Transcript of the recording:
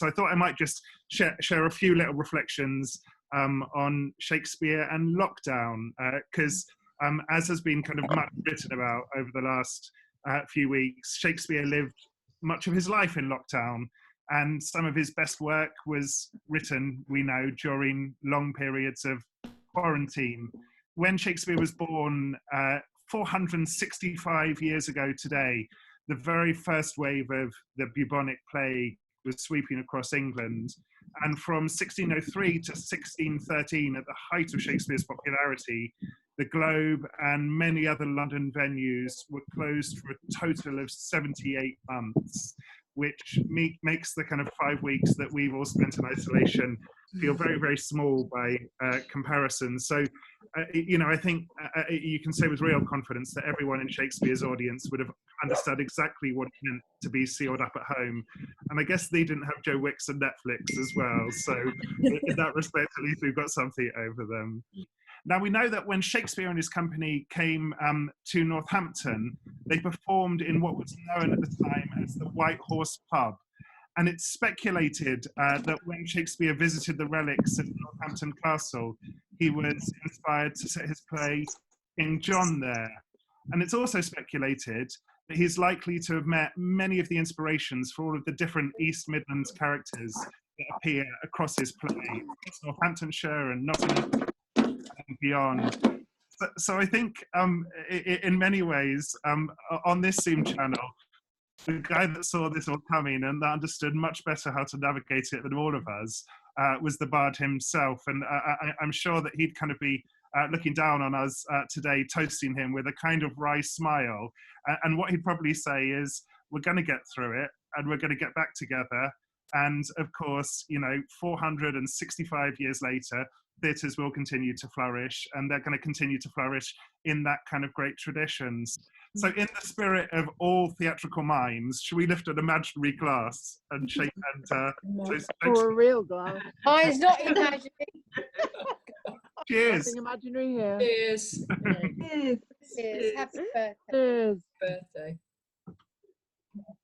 So I thought I might just share a few little reflections on Shakespeare and lockdown, because as has been kind of much written about over the last few weeks, Shakespeare lived much of his life in lockdown, and some of his best work was written, we know, during long periods of quarantine. When Shakespeare was born 465 years ago today, the very first wave of the bubonic plague was sweeping across England. And from 1603 to 1613, at the height of Shakespeare's popularity, the Globe and many other London venues were closed for a total of 78 months, which makes the kind of 5 weeks that we've all spent in isolation feel very, very small by comparison. So, you know, I think you can say with real confidence that everyone in Shakespeare's audience would have understood exactly what it meant to be sealed up at home. And I guess they didn't have Joe Wicks and Netflix as well. So in that respect, at least we've got something over them. Now, we know that when Shakespeare and his company came to Northampton, they performed in what was known at the time as the White Horse Pub. And it's speculated that when Shakespeare visited the relics of Northampton Castle, he was inspired to set his play King John there. And it's also speculated that he's likely to have met many of the inspirations for all of the different East Midlands characters that appear across his play, Northamptonshire and Nottingham and beyond. So I think in many ways, on this Zoom channel, the guy that saw this all coming and that understood much better how to navigate it than all of us was the bard himself. And I'm sure that he'd kind of be looking down on us today, toasting him with a kind of wry smile. And what he'd probably say is, we're going to get through it and we're going to get back together. And of course, you know, 465 years later, theatres will continue to flourish, and they're going to continue to flourish in that kind of great traditions. So in the spirit of all theatrical minds, should we lift an imaginary glass and shake and or a real glass? Mine's not imaginary. Cheers. Nothing imaginary here. Cheers. Cheers. Cheers. Happy birthday. Cheers. Birthday.